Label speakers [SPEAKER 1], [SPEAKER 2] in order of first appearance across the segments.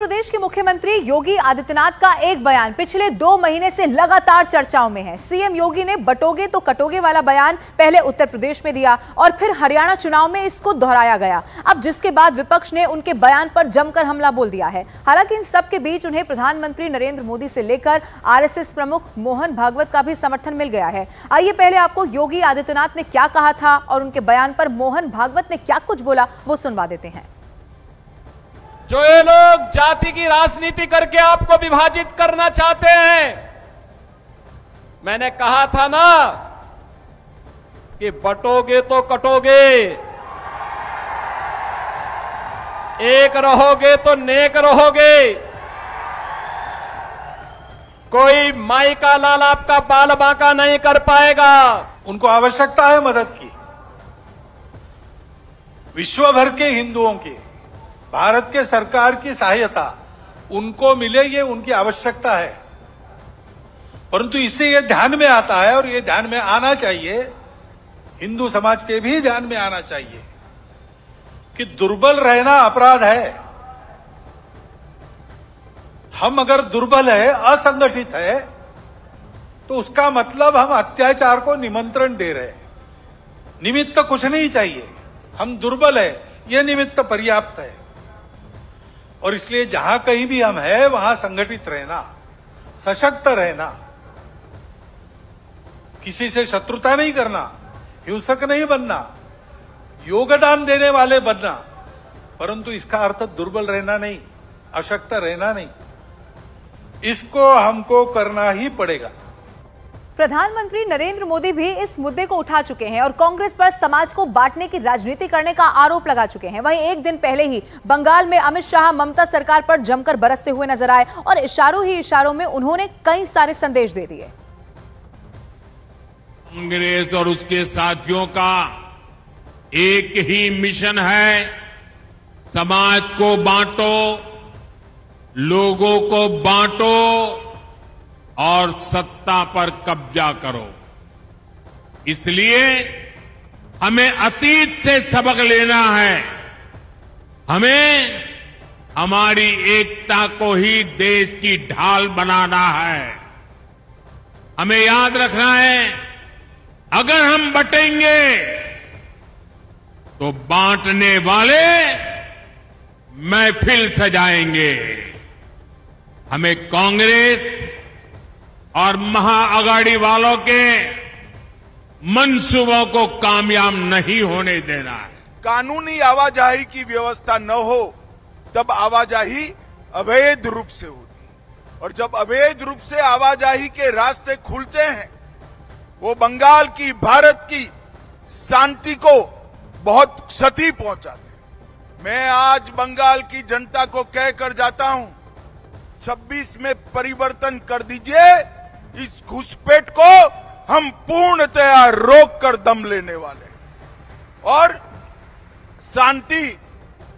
[SPEAKER 1] प्रदेश के मुख्यमंत्री योगी आदित्यनाथ का एक बयान पिछले 2 महीने से लगातार चर्चाओं में है। सीएम योगी ने बटोगे तो कटोगे वाला बयान पहले उत्तर प्रदेश में दिया और फिर हरियाणा चुनाव में इसको दोहराया गया। अब जिसके बाद विपक्ष ने उनके बयान पर जमकर हमला बोल दिया है। हालांकि इन सब के बीच उन्हें प्रधानमंत्री नरेंद्र मोदी से लेकर आरएसएस प्रमुख मोहन भागवत का भी समर्थन मिल गया है। आइए पहले आपको योगी आदित्यनाथ ने क्या कहा था और उनके बयान पर मोहन भागवत ने क्या कुछ बोला वो सुनवा देते हैं।
[SPEAKER 2] जो ये लोग जाति की राजनीति करके आपको विभाजित करना चाहते हैं, मैंने कहा था ना कि बटोगे तो कटोगे, एक रहोगे तो नेक रहोगे। कोई माई का लाल आपका बाल बांका नहीं कर पाएगा।
[SPEAKER 3] उनको आवश्यकता है मदद की। विश्व भर के हिंदुओं की, भारत के सरकार की सहायता उनको मिले, ये उनकी आवश्यकता है। परंतु इससे ये ध्यान में आता है और ये ध्यान में आना चाहिए, हिंदू समाज के भी ध्यान में आना चाहिए कि दुर्बल रहना अपराध है। हम अगर दुर्बल है, असंगठित है, तो उसका मतलब हम अत्याचार को निमंत्रण दे रहे हैं। निमित्त कुछ नहीं चाहिए, हम दुर्बल है, यह निमित्त पर्याप्त है। और इसलिए जहां कहीं भी हम हैं वहां संगठित रहना, सशक्त रहना, किसी से शत्रुता नहीं करना, हिंसक नहीं बनना, योगदान देने वाले बनना, परंतु इसका अर्थ दुर्बल रहना नहीं, अशक्त रहना नहीं। इसको हमको करना ही पड़ेगा।
[SPEAKER 1] प्रधानमंत्री नरेंद्र मोदी भी इस मुद्दे को उठा चुके हैं और कांग्रेस पर समाज को बांटने की राजनीति करने का आरोप लगा चुके हैं। वहीं एक दिन पहले ही बंगाल में अमित शाह ममता सरकार पर जमकर बरसते हुए नजर आए और इशारों ही इशारों में उन्होंने कई सारे संदेश दे दिए।
[SPEAKER 4] कांग्रेस और उसके साथियों का एक ही मिशन है, समाज को बांटो, लोगों को बांटो और सत्ता पर कब्जा करो। इसलिए हमें अतीत से सबक लेना है। हमें हमारी एकता को ही देश की ढाल बनाना है। हमें याद रखना है, अगर हम बटेंगे तो बांटने वाले महफिल सजाएंगे। हमें कांग्रेस और महाअघाड़ी वालों के मंसूबों को कामयाब नहीं होने देना है।
[SPEAKER 5] कानूनी आवाजाही की व्यवस्था न हो तब आवाजाही अवैध रूप से होती, और जब अवैध रूप से आवाजाही के रास्ते खुलते हैं, वो बंगाल की, भारत की शांति को बहुत क्षति पहुंचाते हैं। मैं आज बंगाल की जनता को कहकर जाता हूं, 26 में परिवर्तन कर दीजिए। इस घुसपैठ को हम पूर्णतया रोक कर दम लेने वाले हैं और शांति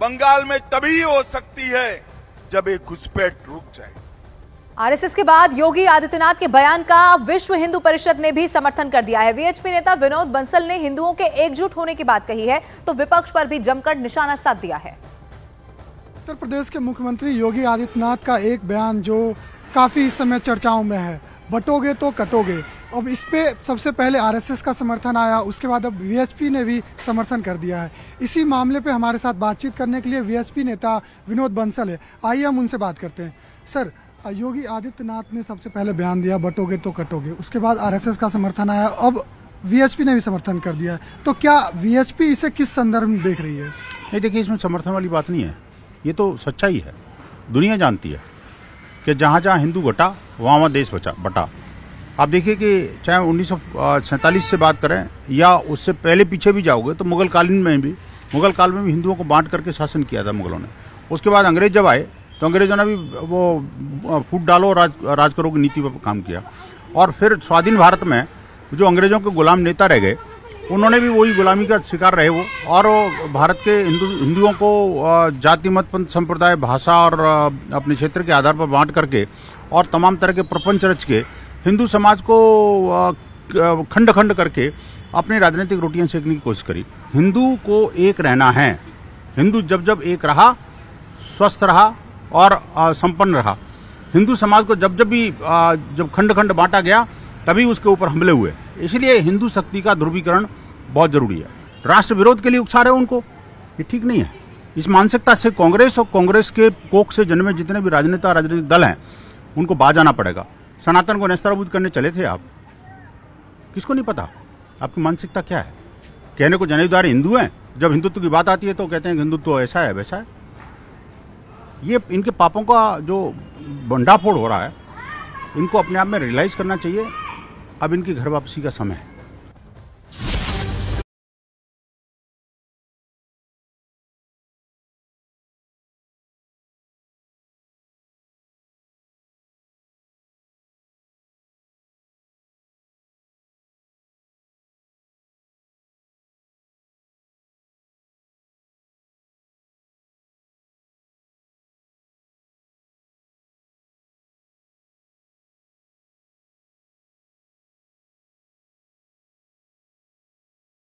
[SPEAKER 5] बंगाल में तभी हो सकती है जब एक घुसपैठ रुक जाए।
[SPEAKER 1] आरएसएस के बाद योगी आदित्यनाथ के बयान का विश्व हिंदू परिषद ने भी समर्थन कर दिया है। वीएचपी नेता विनोद बंसल ने हिंदुओं के एकजुट होने की बात कही है तो विपक्ष पर भी जमकर निशाना साध दिया है।
[SPEAKER 6] उत्तर प्रदेश के मुख्यमंत्री योगी आदित्यनाथ का एक बयान जो काफी इस समय चर्चाओं में है, बटोगे तो कटोगे। अब इस पे सबसे पहले आरएसएस का समर्थन आया, उसके बाद अब वीएचपी ने भी समर्थन कर दिया है। इसी मामले पे हमारे साथ बातचीत करने के लिए वीएचपी नेता विनोद बंसल है। आइए हम उनसे बात करते हैं। सर, योगी आदित्यनाथ ने सबसे पहले बयान दिया बटोगे तो कटोगे, उसके बाद आरएसएस का समर्थन आया, अब वीएचपी ने भी समर्थन कर दिया है। तो क्या वीएचपी इसे किस संदर्भ में देख रही है?
[SPEAKER 7] नहीं, देखिए, इसमें समर्थन वाली बात नहीं है, ये तो सच्चाई है। दुनिया जानती है कि जहाँ जहाँ हिंदू घटा वहाँ देश बटा। आप देखिए कि चाहे 1947 से बात करें या उससे पहले पीछे भी जाओगे तो मुगल काल में भी हिंदुओं को बांट करके शासन किया था मुगलों ने। उसके बाद अंग्रेज जब आए तो अंग्रेजों ने भी वो फूट डालो राज करो की नीति पर काम किया। और फिर स्वाधीन भारत में जो अंग्रेजों के गुलाम नेता रह गए, उन्होंने भी वही गुलामी का शिकार रहे वो, और भारत के हिंदुओं को जाति मत पंथ संप्रदाय भाषा और अपने क्षेत्र के आधार पर बांट करके और तमाम तरह के प्रपंच रच के हिंदू समाज को खंड खंड करके अपनी राजनीतिक रोटियां सेकने की कोशिश करी। हिंदू को एक रहना है। हिंदू जब जब एक रहा, स्वस्थ रहा, और संपन्न रहा। हिंदू समाज को जब जब खंड खंड बांटा गया तभी उसके ऊपर हमले हुए। इसलिए हिंदू शक्ति का ध्रुवीकरण बहुत जरूरी है। राष्ट्र विरोध के लिए उकसा रहे उनको, ये ठीक नहीं है। इस मानसिकता से कांग्रेस और कांग्रेस के कोख से जन्मे जितने भी राजनीतिक दल हैं उनको बाज आना पड़ेगा। सनातन को नेस्तनाबूद करने चले थे आप, किसको नहीं पता आपकी मानसिकता क्या है। कहने को जनेऊदार हिंदू हैं, जब हिंदुत्व की बात आती है तो कहते हैं हिंदुत्व ऐसा है वैसा है। ये इनके पापों का जो भंडाफोड़ हो रहा है, इनको अपने आप में रियलाइज करना चाहिए। अब इनकी घर वापसी का समय है।